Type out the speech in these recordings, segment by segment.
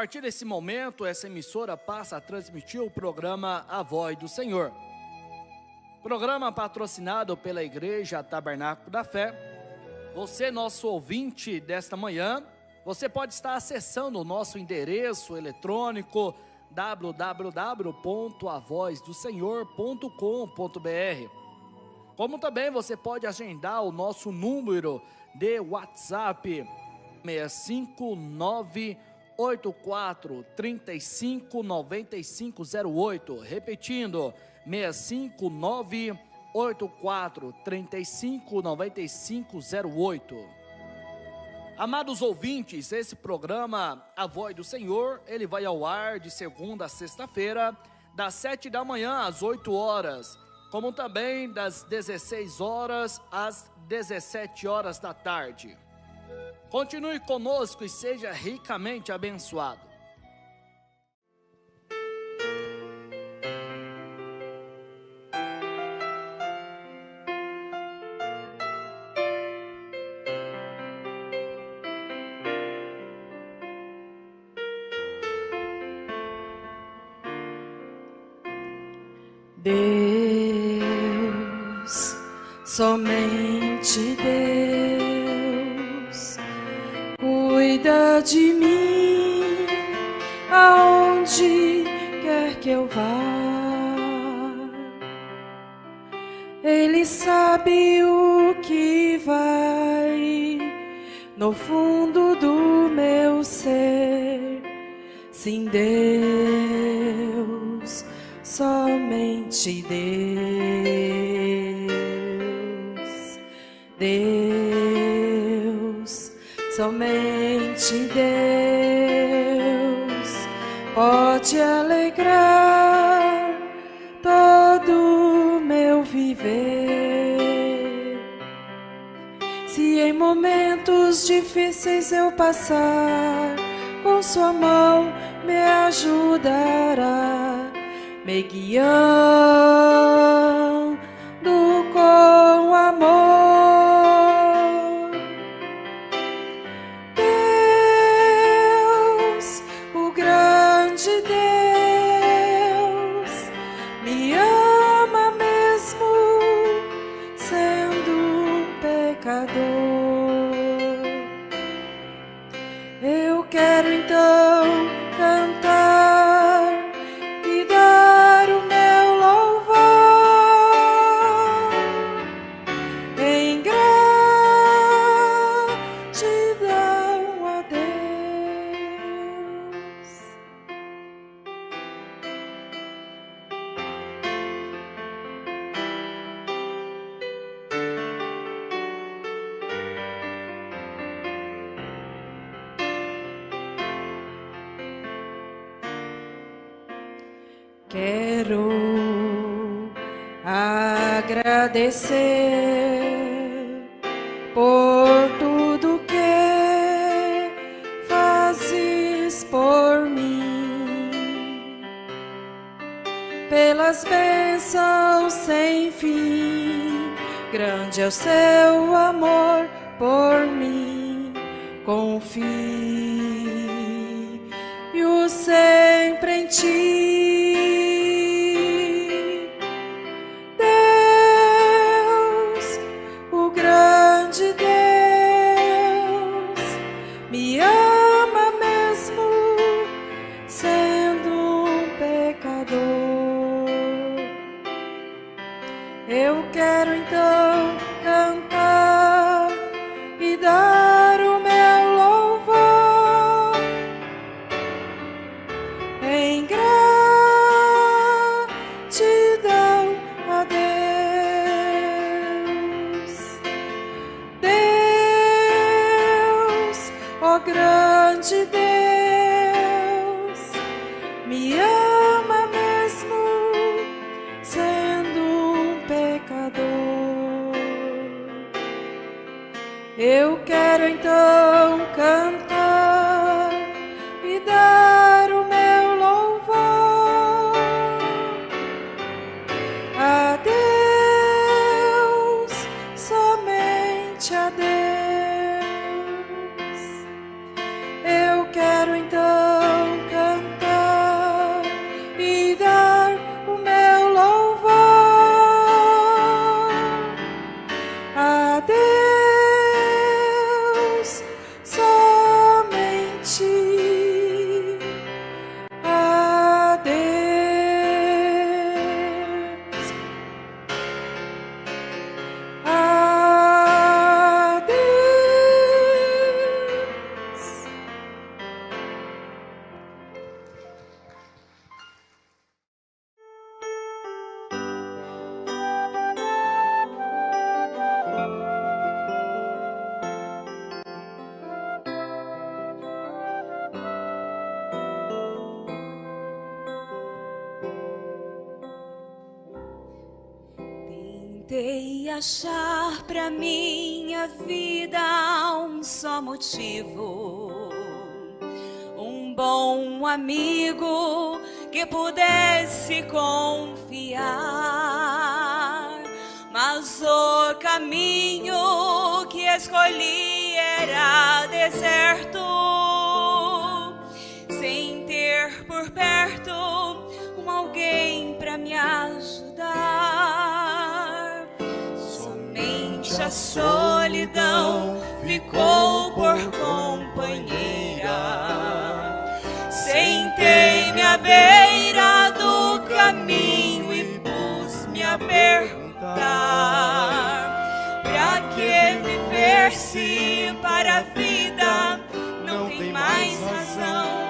partir desse momento, essa emissora passa a transmitir o programa A Voz do Senhor. Programa patrocinado pela Igreja Tabernáculo da Fé. Você, nosso ouvinte desta manhã, você pode estar acessando o nosso endereço eletrônico www.avozdosenhor.com.br. Como também você pode agendar o nosso número de WhatsApp 65984359508, repetindo 65984359508. Amados ouvintes, esse programa A Voz do Senhor, ele vai ao ar de segunda a sexta-feira, das 7 da manhã às 8 horas, como também das 16 horas às 17 horas da tarde. Continue conosco e seja ricamente abençoado. Deus, somente Deus, cuida de mim, aonde quer que eu vá. Ele sabe o que vai no fundo do meu ser. Sim, Deus, somente Deus, Deus, somente Deus pode alegrar todo o meu viver. Se em momentos difíceis eu passar, com sua mão me ajudará, me guiando com amor. Deus, o grande Deus, me ama mesmo sendo um pecador. Eu quero então cantar e dar o meu louvor em gratidão a Deus. Quero agradecer por tudo que fazes por mim, pelas bênçãos sem fim. Grande é o seu amor por mim. Confio sempre em ti. Eu quero então cantar e dar o meu louvor em gratidão a Deus. Deus, ó grande Deus, me ama mesmo sendo pecador. Eu quero então cantar e dar o meu louvor a Deus, somente a Deus. Eu quero então Tentei achar pra minha vida um só motivo, um bom amigo que pudesse confiar, mas o caminho que escolhi era deserto, sem ter por perto alguém pra me ajudar. Somente a solidão ficou por companheira. Sentei-me à beira do caminho e pus-me a perguntar: pra que viver se para a vida não tem mais razão?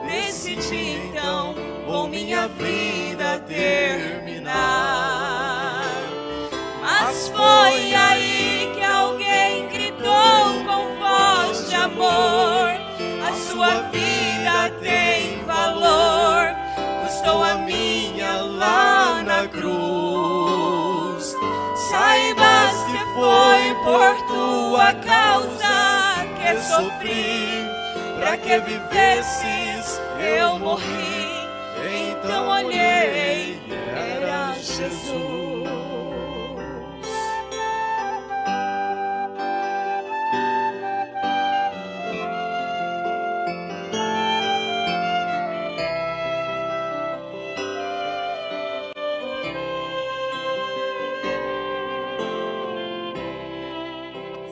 Decidi então com minha vida terminar. Mas foi aí que alguém gritou com voz de amor: a sua vida tem valor, custou a minha lá na cruz. Saibas que foi por tua causa que sofri, pra que vivesses eu morri. Então olhei, era Jesus.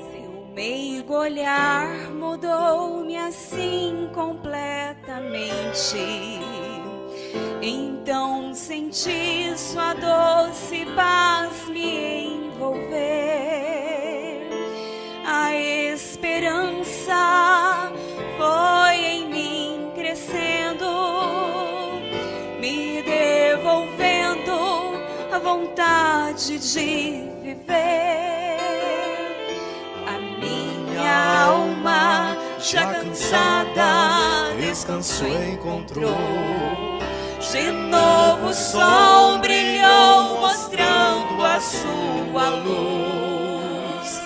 Seu meigo olhar mudou-me assim completamente. Então senti sua doce paz me envolver. A esperança foi em mim crescendo, me devolvendo a vontade de viver. A minha alma já cansada descanso encontrou. De novo o sol brilhou, mostrando a sua luz.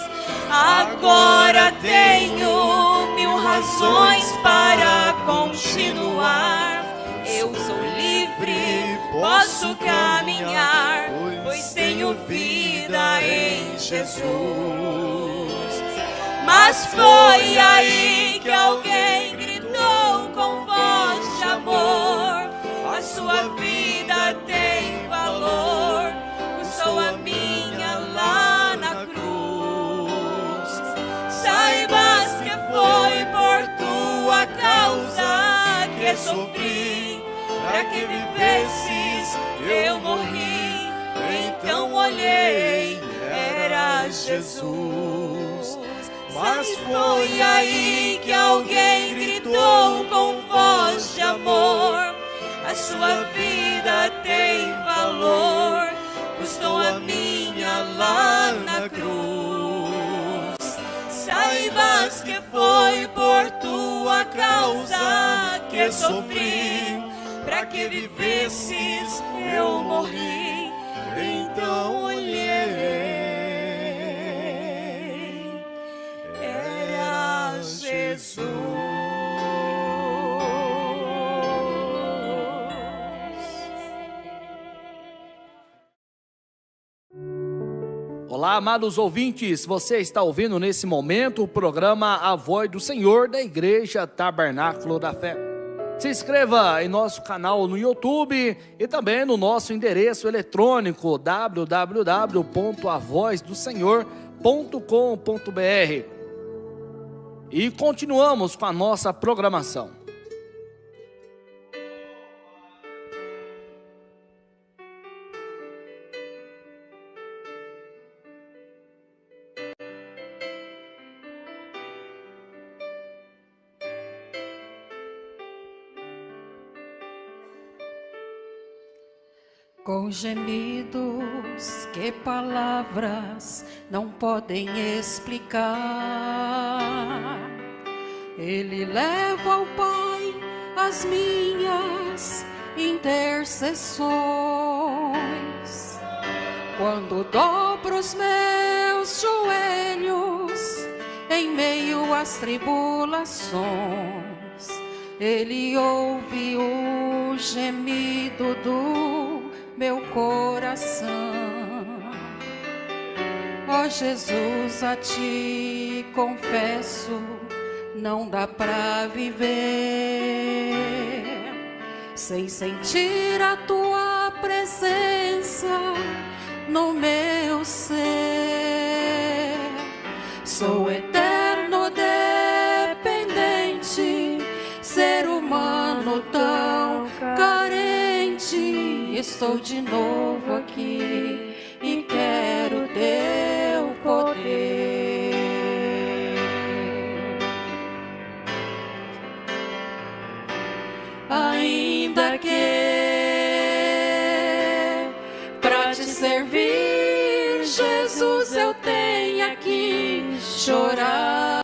Agora tenho 1000 razões para continuar. Eu sou livre, posso caminhar, pois tenho vida em Jesus. Mas foi aí que alguém gritou com voz de amor: a sua vida tem valor, custou a minha lá na cruz. Saibas que foi por tua causa que sofri, pra que vivesses eu morri. Então olhei, era Jesus. Mas foi aí que alguém gritou com voz de amor: a sua vida tem valor, custou a minha lá na cruz. Saibas que foi por tua causa que sofri, pra que vivesses eu morri. Então olhei, era Jesus. Olá, amados ouvintes, você está ouvindo nesse momento o programa A Voz do Senhor da Igreja Tabernáculo da Fé. Se inscreva em nosso canal no YouTube e também no nosso endereço eletrônico www.avozdosenhor.com.br. E continuamos com a nossa programação. Com gemidos que palavras não podem explicar, Ele leva ao Pai as minhas intercessões. Quando dobro os meus joelhos em meio às tribulações, Ele ouve o gemido do meu coração. Ó Jesus, a Ti confesso, não dá pra viver sem sentir a Tua presença no meu ser. Sou eterno dependente, ser humano tão carente. Estou de novo aqui e quero Teu poder. Ainda que pra Te servir, Jesus, eu tenha que chorar,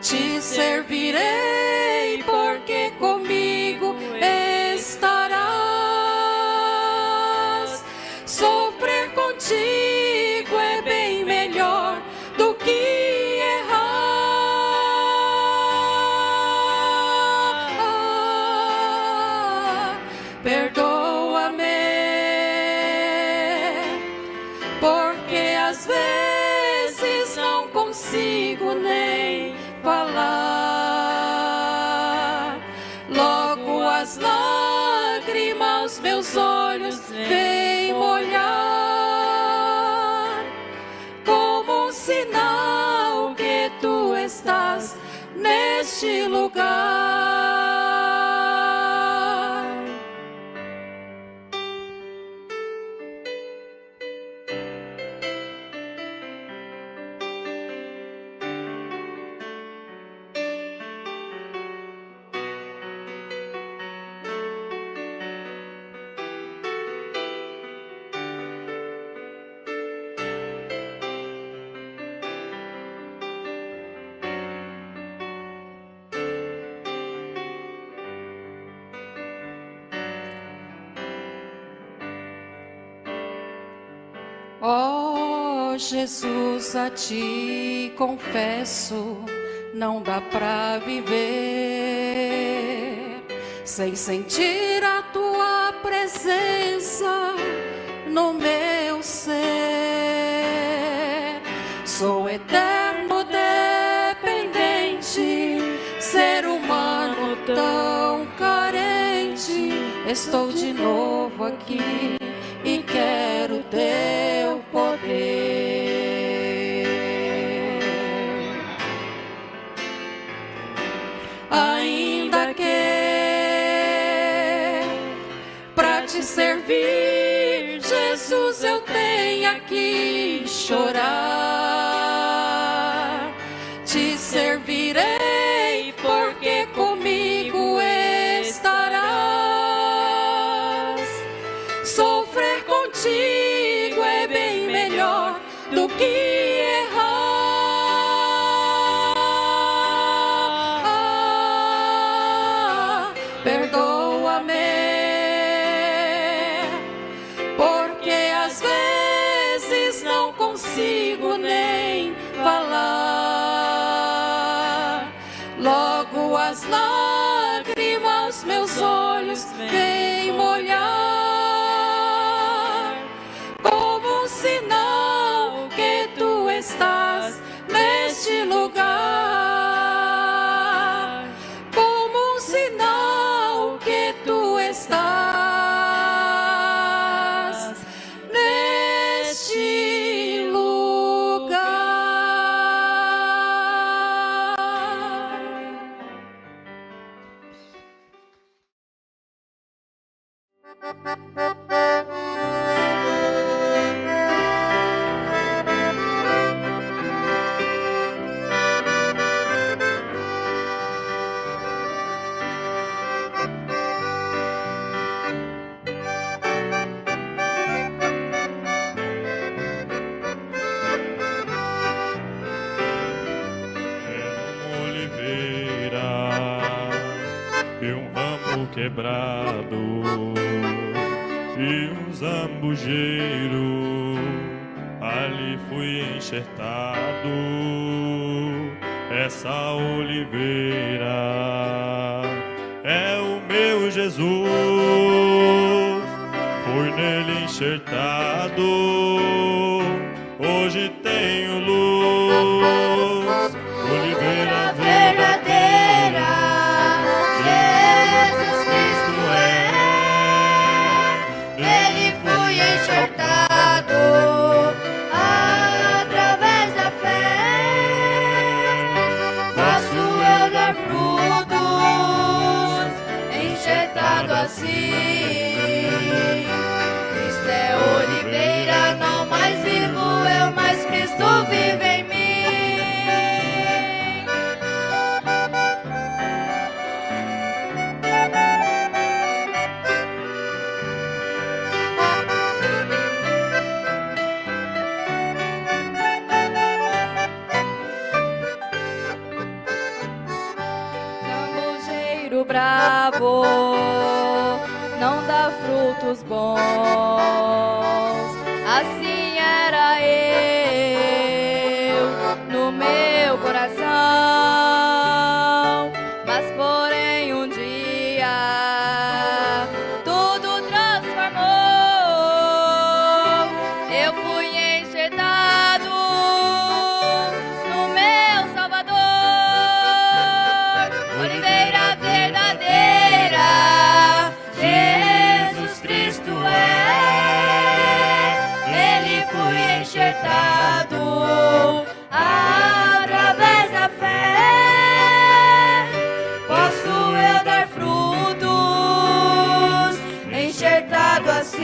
Te servirei porque comigo estarás. Sofrer contigo é bem melhor do que errar. Perdoa-me, porque às vezes não consigo nem falar. Logo as lágrimas meus olhos vêm molhar, como um sinal que Tu estás neste lugar. Ó Jesus, a Ti confesso, não dá pra viver sem sentir a Tua presença no meu ser. Sou eterno dependente, ser humano tão carente. Estou de novo aqui e quero Teu poder. Ainda que pra Te servir, Jesus, eu tenha que chorar, Te servirei porque comigo estarás. Sofrer contigo é bem melhor do que errar. Perdoa-me, porque às vezes não consigo nem falar. Logo as lágrimas meus olhos vêm molhar, como um sinal que Tu estás neste lugar. Como um sinal que Tu estás neste lugar. Quebrado, e um zambujeiro, ali fui enxertado. Essa oliveira é o meu Jesus, fui nele enxertado, hoje tenho luz, oliveira verdadeira, Jesus Cristo é, nele fui enxertado, através da fé, posso eu dar frutos, enxertado assim. Cristo é oliveira, não mais vivo eu, mas Cristo vive em mim. Zambujeiro bravo não dá frutos bons, assim era eu no meu coração, mas porém um dia tudo transformou, eu fui enxertado no meu Salvador, oliveira verdadeira, Jesus Cristo é, nele fui enxertado, através da fé, posso eu dar frutos, enxertado assim.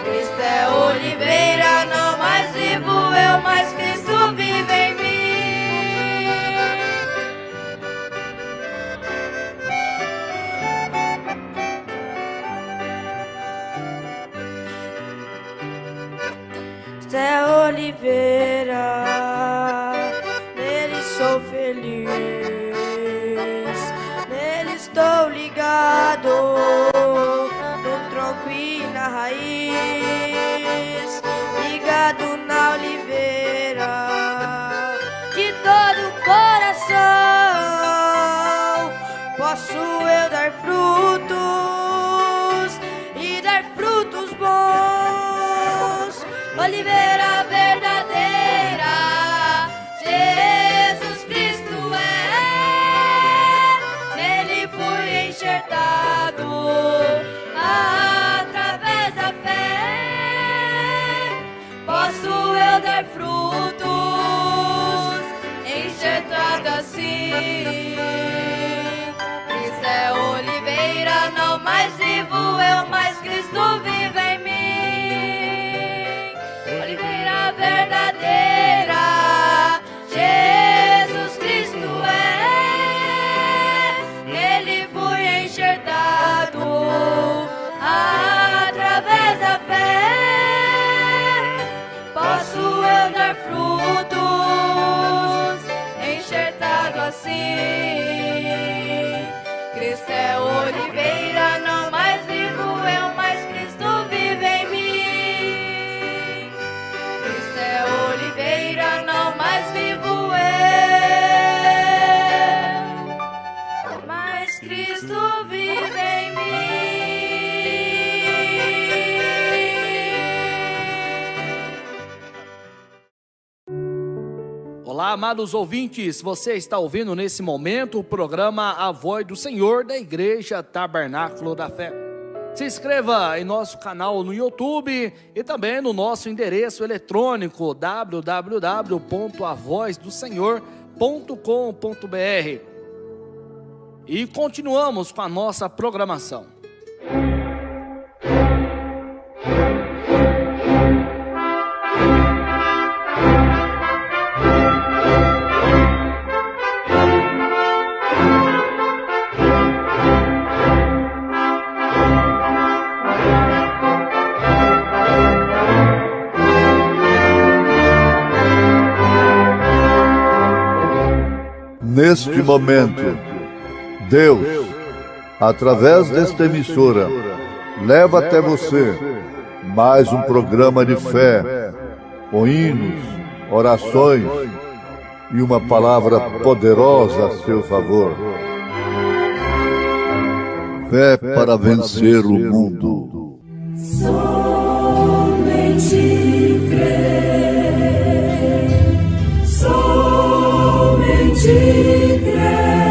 Cristo é oliveira, não mais vivo eu, mas Cristo vive em mim. Cristo é oliveira, nele sou feliz, nele estou ligado, no tronco e na raiz, ligado na oliveira, de todo o coração, posso eu dar frutos e dar frutos bons, oliveira verdadeira, Jesus Cristo é, nele fui enxertado, através da fé, posso eu dar frutos, enxertado assim. Cristo é oliveira, não mais vivo eu, mas Cristo vive em mim. Oliveira verdadeira, Jesus Cristo é, nele fui enxertado, através da fé, posso eu dar frutos, enxertado assim. Cristo é oliveira, não mais vivo eu, mas Cristo vive em mim. Cristo é oliveira, não mais vivo eu, mas Cristo vive em mim. Olá, amados ouvintes, você está ouvindo nesse momento o programa A Voz do Senhor da Igreja Tabernáculo da Fé. Se inscreva em nosso canal no YouTube e também no nosso endereço eletrônico www.avozdosenhor.com.br. E continuamos com a nossa programação. Neste momento, Deus, através desta emissora, leva até você mais um programa de fé, com hinos, orações e uma palavra poderosa a seu favor. Fé para vencer o mundo. Somente crer, somente crer,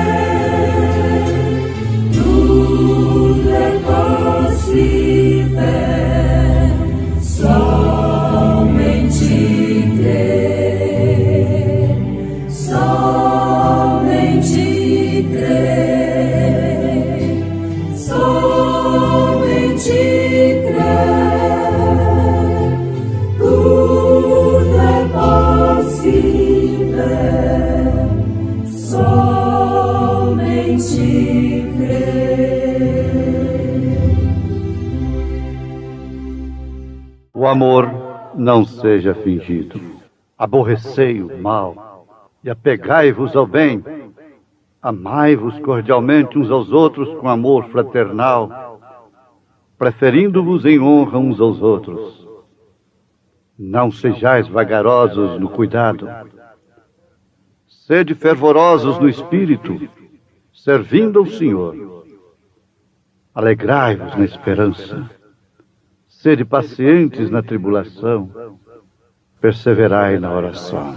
tudo é possível. Somente crer, somente crer, somente crer, tudo é possível. Somente crer. O amor não seja fingido. Aborrecei o mal e apegai-vos ao bem. Amai-vos cordialmente uns aos outros com amor fraternal, preferindo-vos em honra uns aos outros. Não sejais vagarosos no cuidado. Sede fervorosos no espírito, servindo ao Senhor. Alegrai-vos na esperança. Sede pacientes na tribulação, perseverai na oração.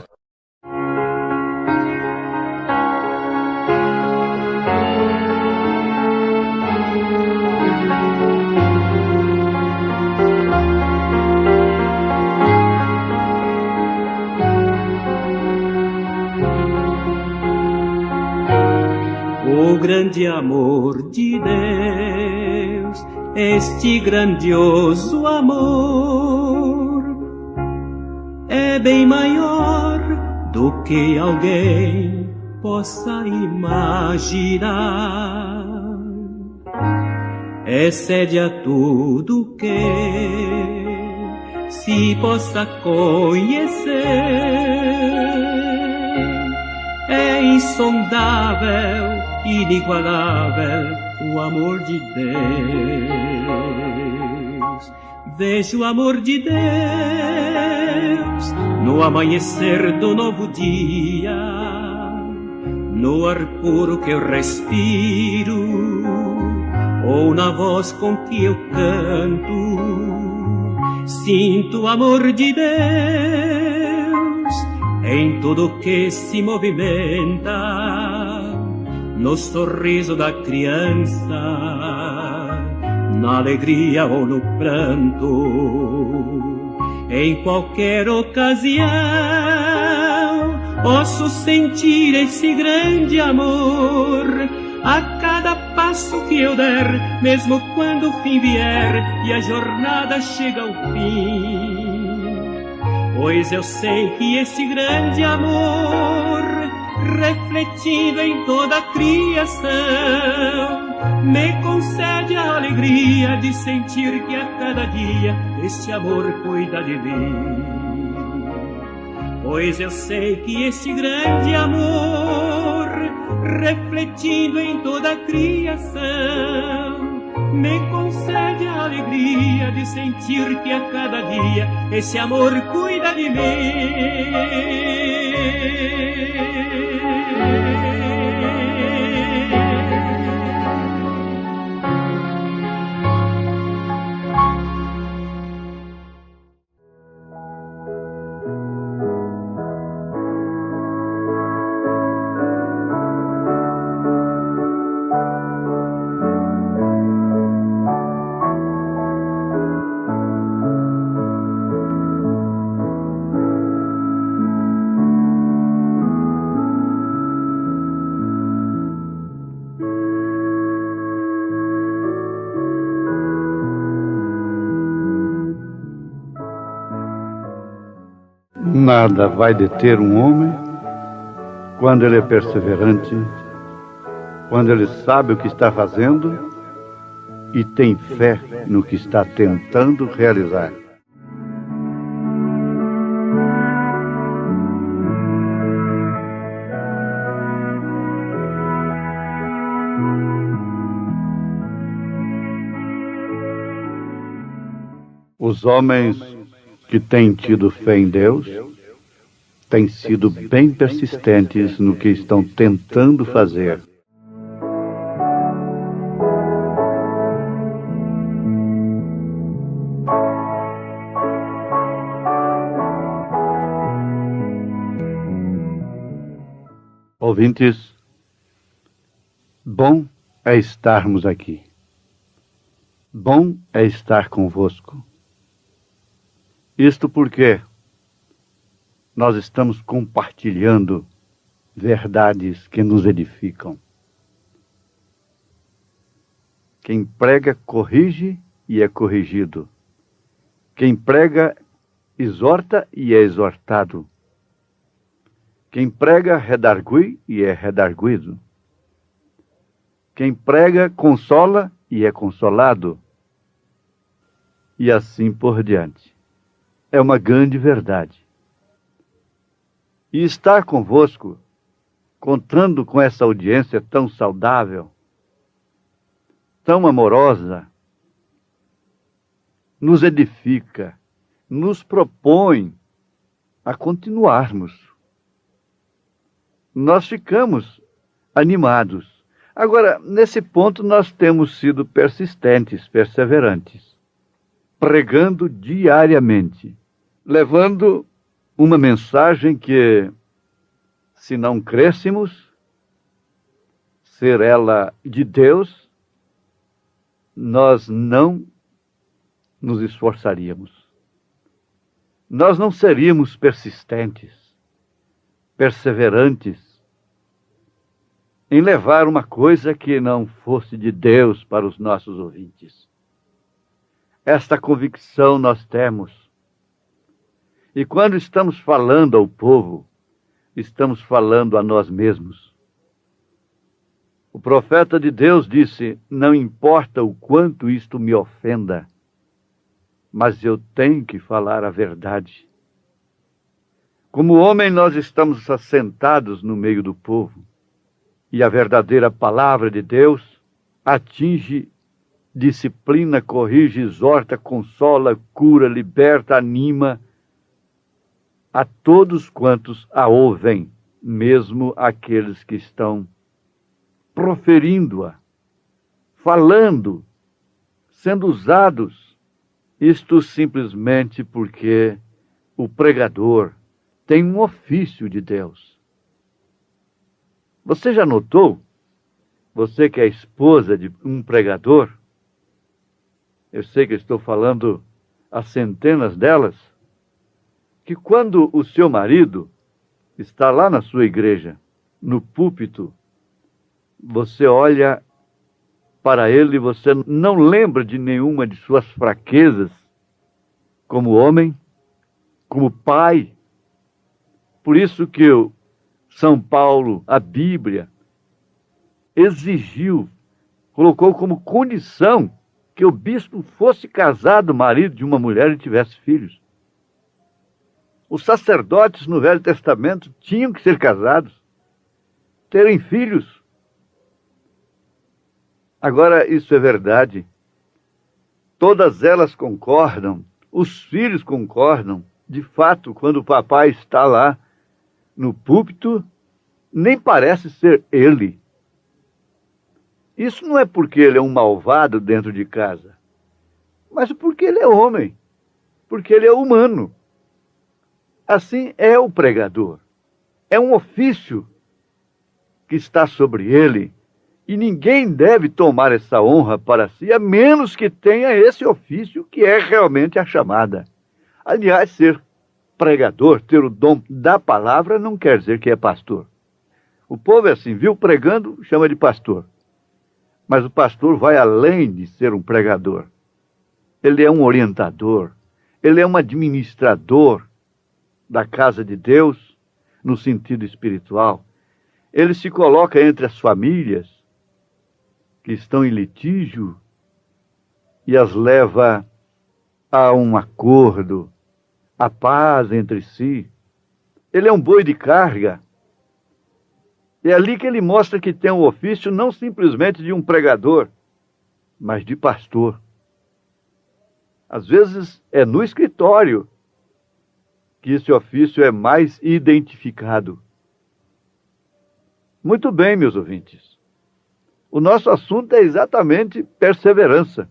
O grande amor de Deus, este grandioso amor, é bem maior do que alguém possa imaginar. Excede a tudo que se possa conhecer. É insondável, inigualável o amor de Deus. Vejo o amor de Deus no amanhecer do novo dia, no ar puro que eu respiro, ou na voz com que eu canto. Sinto o amor de Deus em tudo que se movimenta, no sorriso da criança, na alegria ou no pranto. Em qualquer ocasião posso sentir esse grande amor a cada passo que eu der, mesmo quando o fim vier e a jornada chega ao fim. Pois eu sei que esse grande amor, refletindo em toda a criação, me concede a alegria de sentir que a cada dia este amor cuida de mim. Pois eu sei que esse grande amor, refletindo em toda a criação, me concede a alegria de sentir que a cada dia esse amor cuida de mim. Nada vai deter um homem quando ele é perseverante, quando ele sabe o que está fazendo e tem fé no que está tentando realizar. Os homens que têm tido fé em Deus têm sido bem persistentes no que estão tentando fazer. Ouvintes, bom é estarmos aqui. Bom é estar convosco. Isto porque nós estamos compartilhando verdades que nos edificam. Quem prega, corrige e é corrigido. Quem prega, exorta e é exortado. Quem prega, redargui e é redarguido. Quem prega, consola e é consolado. E assim por diante. É uma grande verdade. E estar convosco, contando com essa audiência tão saudável, tão amorosa, nos edifica, nos propõe a continuarmos. Nós ficamos animados. Agora, nesse ponto, nós temos sido persistentes, perseverantes, pregando diariamente, levando uma mensagem que, se não crêssemos ser ela de Deus, nós não nos esforçaríamos. Nós não seríamos persistentes, perseverantes, em levar uma coisa que não fosse de Deus para os nossos ouvintes. Esta convicção nós temos. E quando estamos falando ao povo, estamos falando a nós mesmos. O profeta de Deus disse: não importa o quanto isto me ofenda, mas eu tenho que falar a verdade. Como homem, nós estamos assentados no meio do povo, e a verdadeira palavra de Deus atinge, disciplina, corrige, exorta, consola, cura, liberta, anima a todos quantos a ouvem, mesmo aqueles que estão proferindo-a, falando, sendo usados, isto simplesmente porque o pregador tem um ofício de Deus. Você já notou, você que é esposa de um pregador, eu sei que estou falando a centenas delas, que quando o seu marido está lá na sua igreja, no púlpito, você olha para ele e você não lembra de nenhuma de suas fraquezas, como homem, como pai. Por isso que São Paulo, a Bíblia, exigiu, colocou como condição que o bispo fosse casado, marido de uma mulher e tivesse filhos. Os sacerdotes no Velho Testamento tinham que ser casados, terem filhos. Agora, isso é verdade. Todas elas concordam, os filhos concordam. De fato, quando o papai está lá no púlpito, nem parece ser ele. Isso não é porque ele é um malvado dentro de casa, mas porque ele é homem, porque ele é humano. Assim é o pregador. É um ofício que está sobre ele, e ninguém deve tomar essa honra para si, a menos que tenha esse ofício que é realmente a chamada. Aliás, ser pregador, ter o dom da palavra, não quer dizer que é pastor. O povo é assim, viu pregando, chama de pastor. Mas o pastor vai além de ser um pregador. Ele é um orientador, ele é um administrador da casa de Deus, no sentido espiritual. Ele se coloca entre as famílias que estão em litígio e as leva a um acordo, a paz entre si. Ele é um boi de carga. É ali que ele mostra que tem um ofício não simplesmente de um pregador, mas de pastor. Às vezes é no escritório que esse ofício é mais identificado. Muito bem, meus ouvintes. O nosso assunto é exatamente perseverança.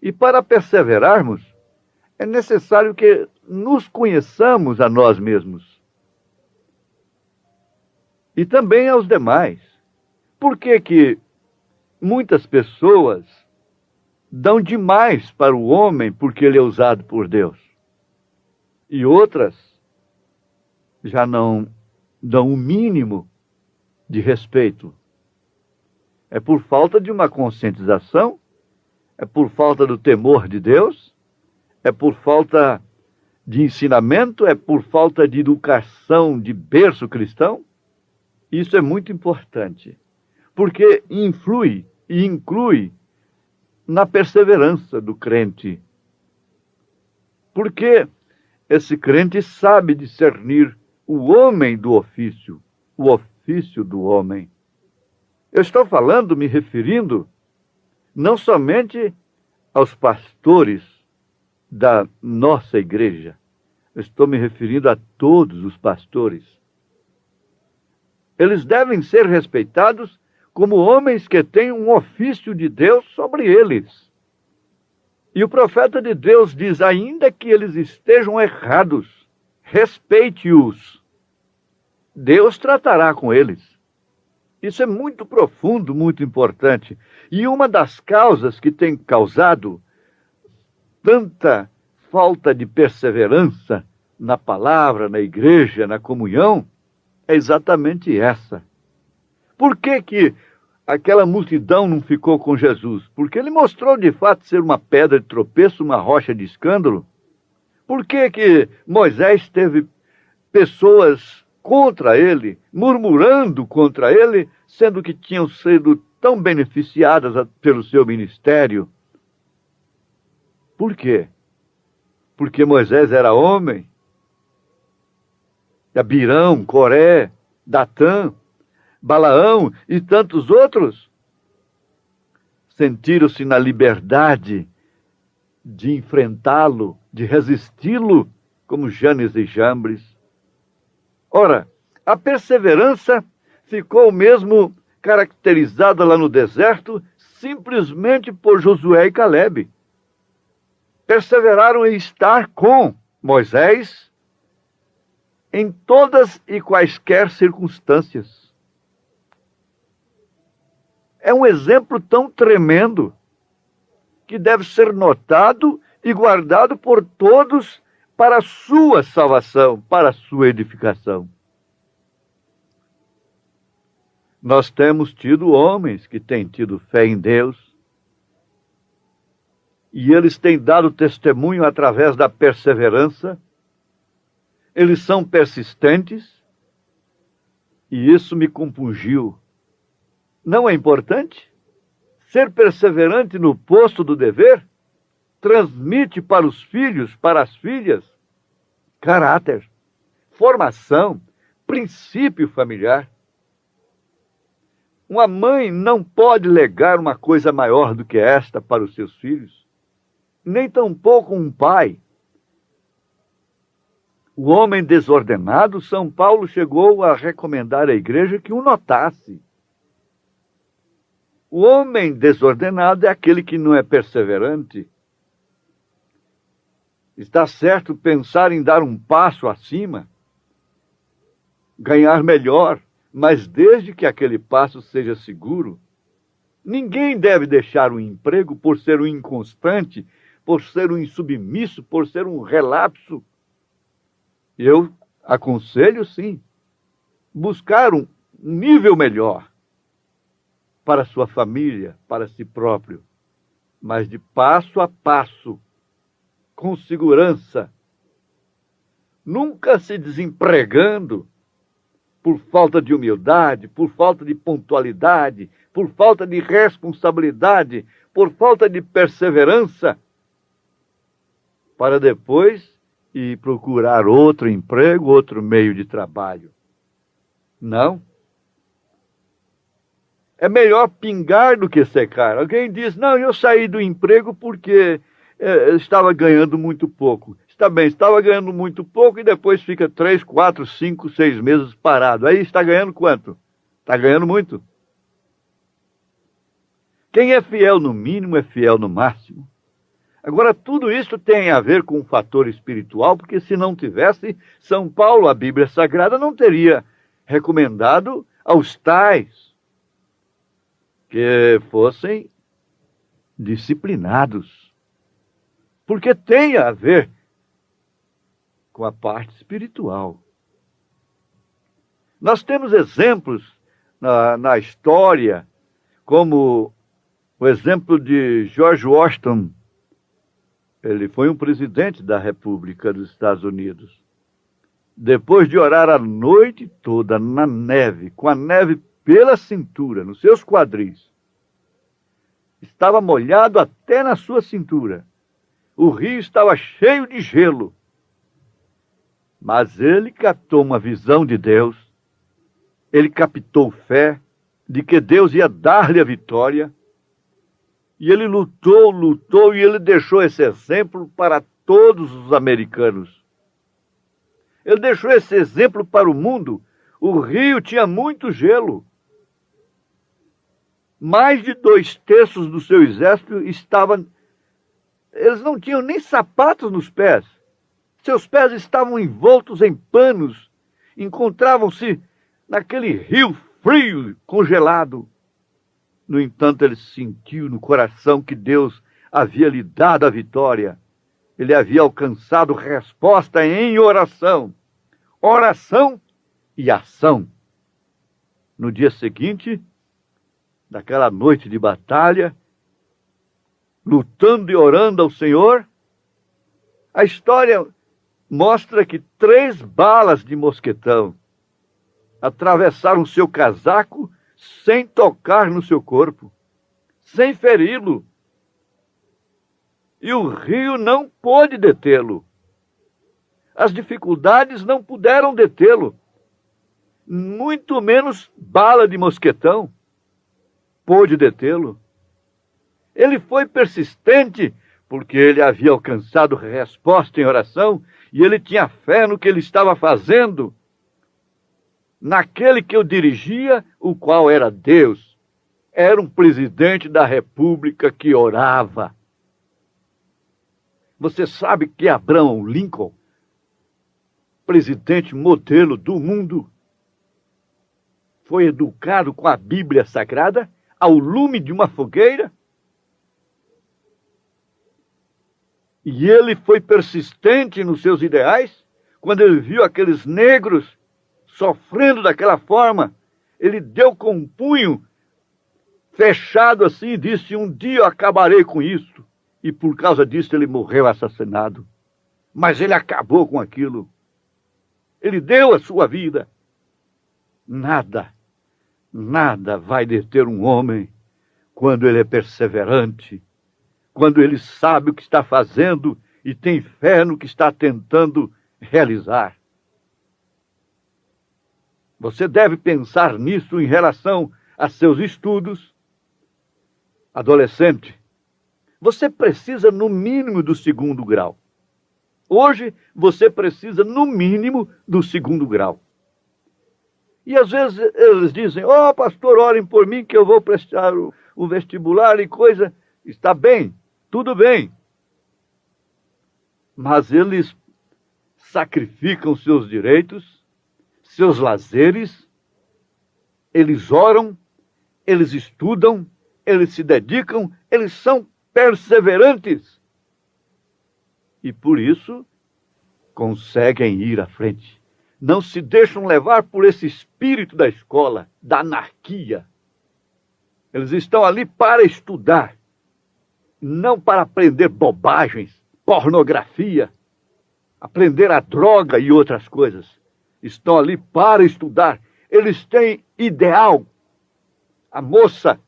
E para perseverarmos, é necessário que nos conheçamos a nós mesmos. E também aos demais. Por que que muitas pessoas dão demais para o homem porque ele é usado por Deus? E outras já não dão o mínimo de respeito. É por falta de uma conscientização? É por falta do temor de Deus? É por falta de ensinamento? É por falta de educação de berço cristão? Isso é muito importante, porque influi e inclui na perseverança do crente. Porque esse crente sabe discernir o homem do ofício, o ofício do homem. Eu estou falando, me referindo, não somente aos pastores da nossa igreja. Eu estou me referindo a todos os pastores. Eles devem ser respeitados como homens que têm um ofício de Deus sobre eles. E o profeta de Deus diz, ainda que eles estejam errados, respeite-os. Deus tratará com eles. Isso é muito profundo, muito importante. E uma das causas que tem causado tanta falta de perseverança na palavra, na igreja, na comunhão, é exatamente essa. Por que que aquela multidão não ficou com Jesus? Porque ele mostrou de fato ser uma pedra de tropeço, uma rocha de escândalo. Por que que Moisés teve pessoas contra ele, murmurando contra ele, sendo que tinham sido tão beneficiadas pelo seu ministério? Por quê? Porque Moisés era homem? Abirão, Coré, Datã, Balaão e tantos outros sentiram-se na liberdade de enfrentá-lo, de resisti-lo, como Janes e Jambres. Ora, a perseverança ficou mesmo caracterizada lá no deserto simplesmente por Josué e Calebe. Perseveraram em estar com Moisés em todas e quaisquer circunstâncias. É um exemplo tão tremendo que deve ser notado e guardado por todos para a sua salvação, para a sua edificação. Nós temos tido homens que têm tido fé em Deus e eles têm dado testemunho através da perseverança. Eles são persistentes e isso me compungiu. Não é importante? Ser perseverante no posto do dever transmite para os filhos, para as filhas, caráter, formação, princípio familiar. Uma mãe não pode legar uma coisa maior do que esta para os seus filhos, nem tampouco um pai. O homem desordenado, São Paulo chegou a recomendar à igreja que o notasse. O homem desordenado é aquele que não é perseverante. Está certo pensar em dar um passo acima, ganhar melhor, mas desde que aquele passo seja seguro. Ninguém deve deixar o emprego por ser um inconstante, por ser um insubmisso, por ser um relapso. Eu aconselho, sim, buscar um nível melhor para sua família, para si próprio, mas de passo a passo, com segurança, nunca se desempregando por falta de humildade, por falta de pontualidade, por falta de responsabilidade, por falta de perseverança, para depois ir procurar outro emprego, outro meio de trabalho. Não. É melhor pingar do que secar. Alguém diz, não, eu saí do emprego porque estava ganhando muito pouco. Está bem, estava ganhando muito pouco e depois fica 3, 4, 5, 6 meses parado. Aí está ganhando quanto? Está ganhando muito. Quem é fiel no mínimo é fiel no máximo. Agora, tudo isso tem a ver com um fator espiritual, porque se não tivesse, São Paulo, a Bíblia Sagrada, não teria recomendado aos tais que fossem disciplinados. Porque tem a ver com a parte espiritual. Nós temos exemplos na história, como o exemplo de George Washington. Ele foi um presidente da República dos Estados Unidos. Depois de orar a noite toda na neve, com a neve pela cintura, nos seus quadris, estava molhado até na sua cintura. O rio estava cheio de gelo. Mas ele captou uma visão de Deus. Ele captou fé de que Deus ia dar-lhe a vitória. E ele lutou e ele deixou esse exemplo para todos os americanos. Ele deixou esse exemplo para o mundo. O rio tinha muito gelo. Mais de 2/3 do seu exército estavam... Eles não tinham nem sapatos nos pés. Seus pés estavam envoltos em panos. Encontravam-se naquele rio frio, congelado. No entanto, ele sentiu no coração que Deus havia lhe dado a vitória. Ele havia alcançado resposta em oração. Oração e ação. No dia seguinte, naquela noite de batalha, lutando e orando ao Senhor, a história mostra que 3 balas de mosquetão atravessaram seu casaco sem tocar no seu corpo, sem feri-lo. E o rio não pôde detê-lo. As dificuldades não puderam detê-lo. Muito menos bala de mosquetão pôde detê-lo. Ele foi persistente porque ele havia alcançado resposta em oração e ele tinha fé no que ele estava fazendo, naquele que o dirigia, o qual era Deus. Era um presidente da República que orava. Você sabe que Abraham Lincoln, presidente modelo do mundo, foi educado com a Bíblia Sagrada ao lume de uma fogueira? E ele foi persistente nos seus ideais. Quando ele viu aqueles negros sofrendo daquela forma, ele deu com um punho fechado assim e disse: um dia eu acabarei com isso. E por causa disso ele morreu assassinado. Mas ele acabou com aquilo. Ele deu a sua vida. Nada vai deter um homem quando ele é perseverante, quando ele sabe o que está fazendo e tem fé no que está tentando realizar. Você deve pensar nisso em relação a seus estudos. Adolescente, você precisa no mínimo do 2º grau. Hoje você precisa no mínimo do 2º grau. E às vezes eles dizem: ó, pastor, orem por mim que eu vou prestar o vestibular e coisa. Está bem, tudo bem. Mas eles sacrificam seus direitos, seus lazeres, eles oram, eles estudam, eles se dedicam, eles são perseverantes. E por isso conseguem ir à frente. Não se deixam levar por esse espírito da escola, da anarquia. Eles estão ali para estudar, não para aprender bobagens, pornografia, aprender a droga e outras coisas. Estão ali para estudar. Eles têm ideal. A moça,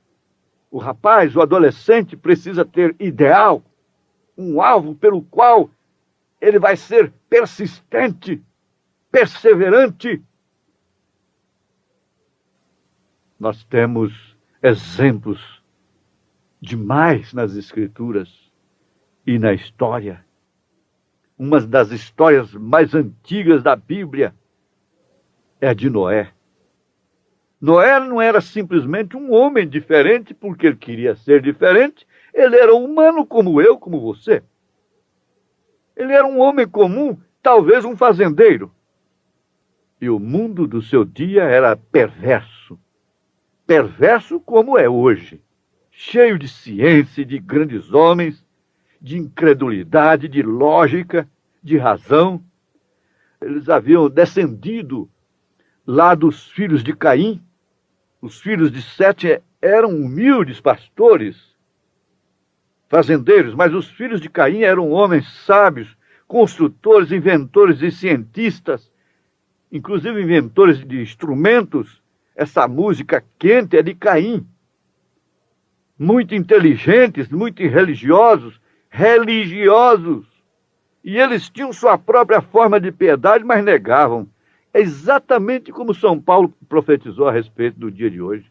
o rapaz, o adolescente precisa ter ideal, um alvo pelo qual ele vai ser persistente, perseverante. Nós temos exemplos demais nas Escrituras e na história. Uma das histórias mais antigas da Bíblia é a de Noé. Noé não era simplesmente um homem diferente porque ele queria ser diferente. Ele era humano como eu, como você. Ele era um homem comum, talvez um fazendeiro. E o mundo do seu dia era perverso. Perverso como é hoje. Cheio de ciência, de grandes homens, de incredulidade, de lógica, de razão. Eles haviam descendido lá dos filhos de Caim. Os filhos de Sete eram humildes pastores, fazendeiros, mas os filhos de Caim eram homens sábios, construtores, inventores e cientistas, inclusive inventores de instrumentos. Essa música quente é de Caim. Muito inteligentes, muito religiosos. E eles tinham sua própria forma de piedade, mas negavam. É exatamente como São Paulo profetizou a respeito do dia de hoje.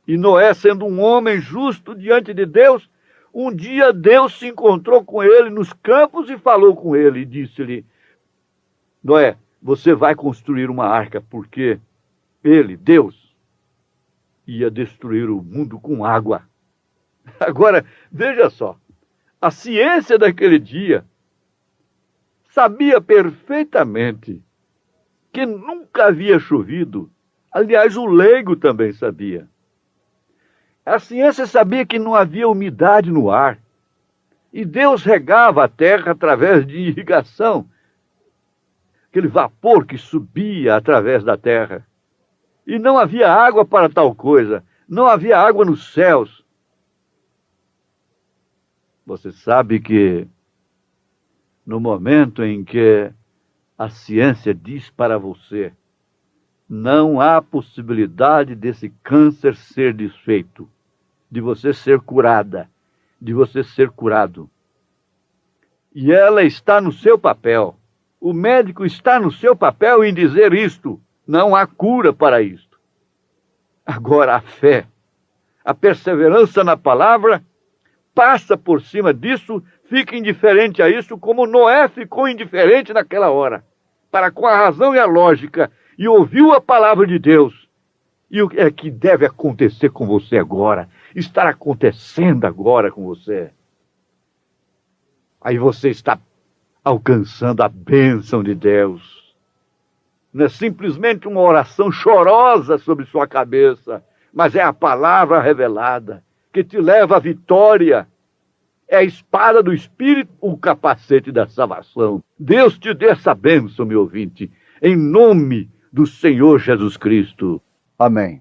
E Noé, sendo um homem justo diante de Deus, um dia Deus se encontrou com ele nos campos e falou com ele e disse-lhe: Noé, você vai construir uma arca, porque ele, Deus, ia destruir o mundo com água. Agora, veja só, a ciência daquele dia sabia perfeitamente que nunca havia chovido. Aliás, o leigo também sabia. A ciência sabia que não havia umidade no ar. E Deus regava a terra através de irrigação. Aquele vapor que subia através da terra. E não havia água para tal coisa. Não havia água nos céus. Você sabe que no momento em que a ciência diz para você: não há possibilidade desse câncer ser desfeito, de você ser curada, de você ser curado. E ela está no seu papel. O médico está no seu papel em dizer isto. Não há cura para isto. Agora a fé, a perseverança na palavra, passa por cima disso, fica indiferente a isso, como Noé ficou indiferente naquela hora, para com a razão e a lógica, e ouviu a palavra de Deus. E o que é que deve acontecer com você agora? Estar acontecendo agora com você. Aí você está alcançando a bênção de Deus. Não é simplesmente uma oração chorosa sobre sua cabeça, mas é a palavra revelada que te leva à vitória. É a espada do Espírito, o capacete da salvação. Deus te dê essa bênção, meu ouvinte, em nome do Senhor Jesus Cristo. Amém.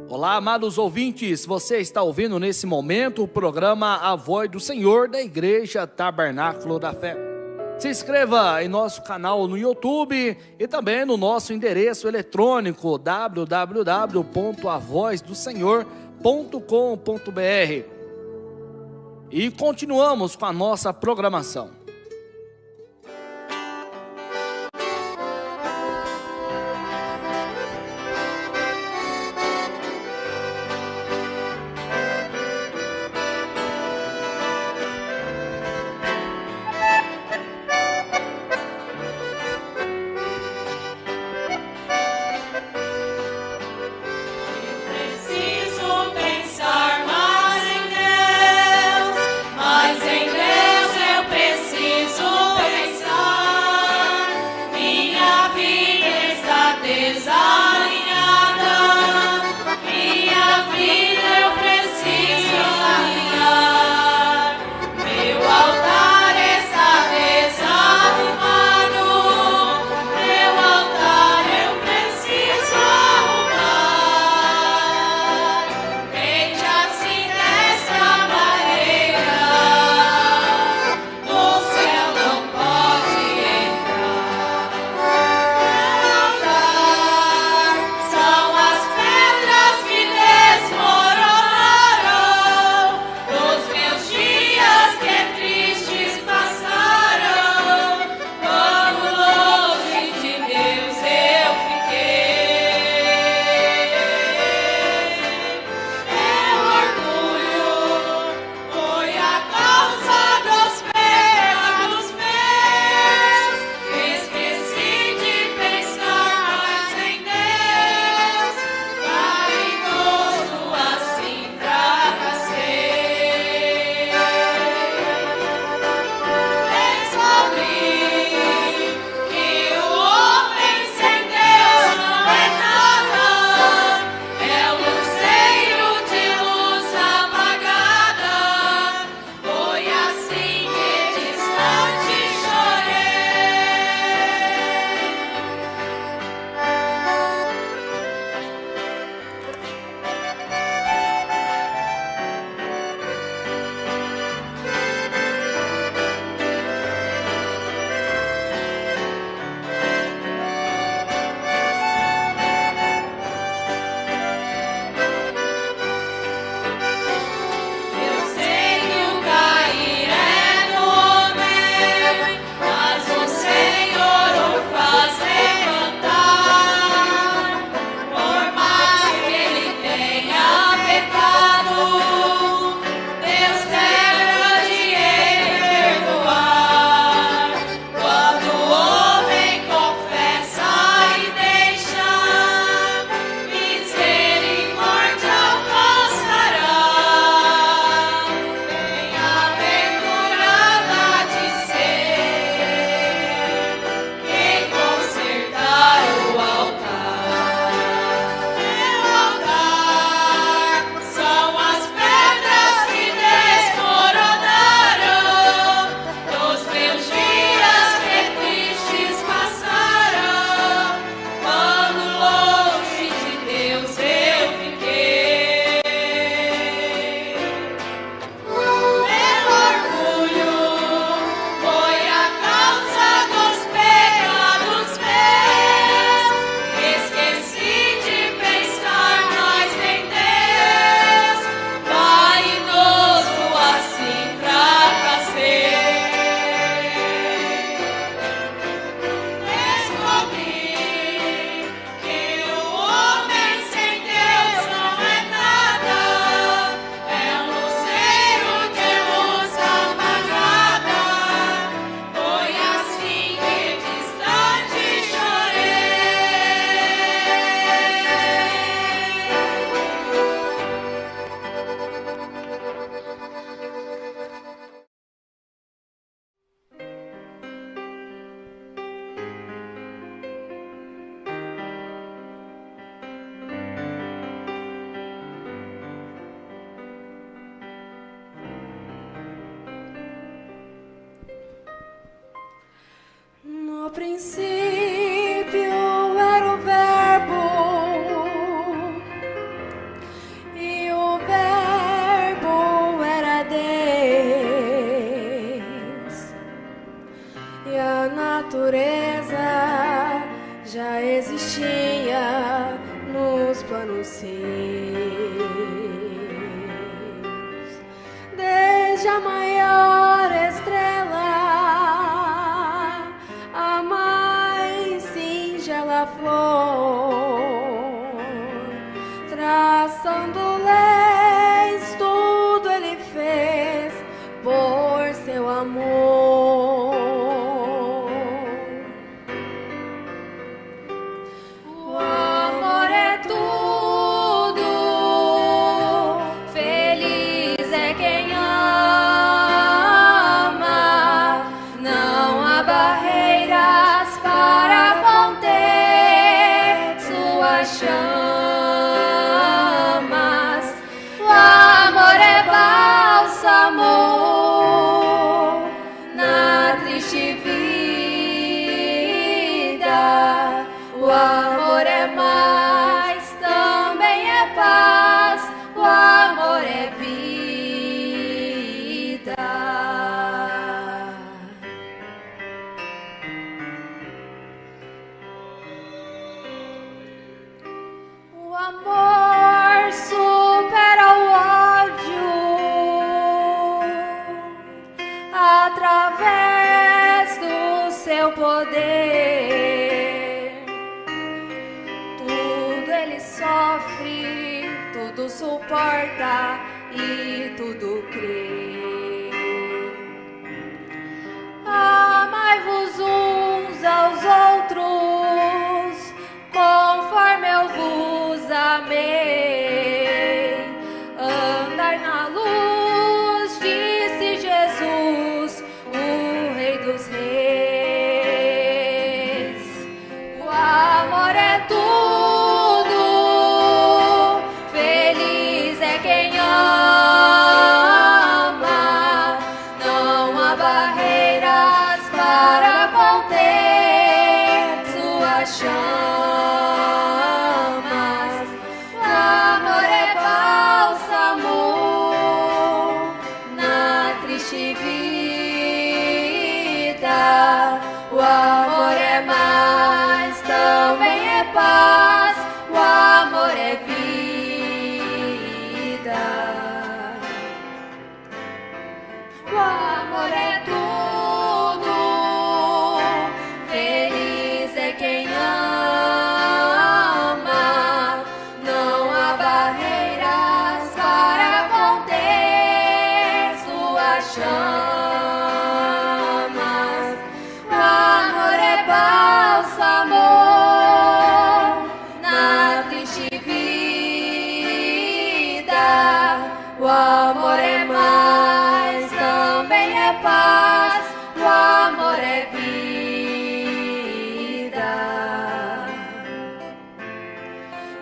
Olá, amados ouvintes, você está ouvindo nesse momento o programa A Voz do Senhor da Igreja Tabernáculo da Fé. Se inscreva em nosso canal no YouTube e também no nosso endereço eletrônico www.avozdosenhor.com.br. E continuamos com a nossa programação. Mas em Deus eu preciso. princípio era o Verbo, e o Verbo era Deus, e a natureza já existia nos planos seus, desde a maior estrela, a mais singela flor, traçando leis, tudo ele fez por seu amor. O amor é tudo, feliz é quem ama, não há barreiras para conter suas chamas. O amor é bálsamo na triste vida. O amor é mais, também é paz. O amor é vida. O amor supera o ódio através do seu poder. Tudo ele sofre, tudo suporta e tudo crê. Amai-vos uns aos outros, conforme eu vos amei. Andai na luz, disse Jesus, o Rei dos Reis. O amor é tudo, feliz é quem ama, não há barreiras para conter suas chamas. O amor é bálsamo na triste vida. O amor é mais, também é paz. O amor é vida. O amor é tudo, feliz é quem ama, não há barreiras para conter suas chamas. O amor é bálsamo na triste vida. O amor é mais, também é paz. O amor é vida.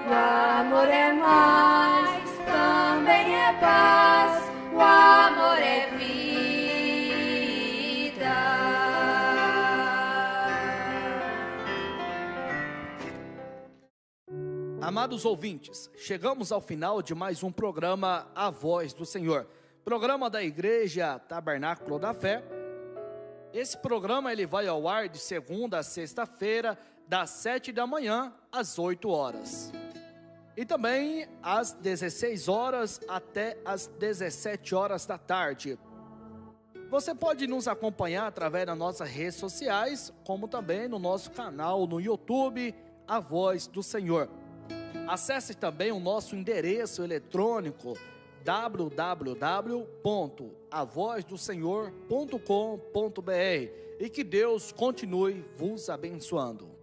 O amor é mais, também é paz. O amor é vida. Amados ouvintes, chegamos ao final de mais um programa A Voz do Senhor, programa da Igreja Tabernáculo da Fé. Esse programa ele vai ao ar de segunda a sexta-feira, das 7 da manhã às 8 horas. E também às 16 horas até às 17 horas da tarde. Você pode nos acompanhar através das nossas redes sociais, como também no nosso canal no YouTube, A Voz do Senhor. Acesse também o nosso endereço eletrônico www.avozdosenhor.com.br e que Deus continue vos abençoando.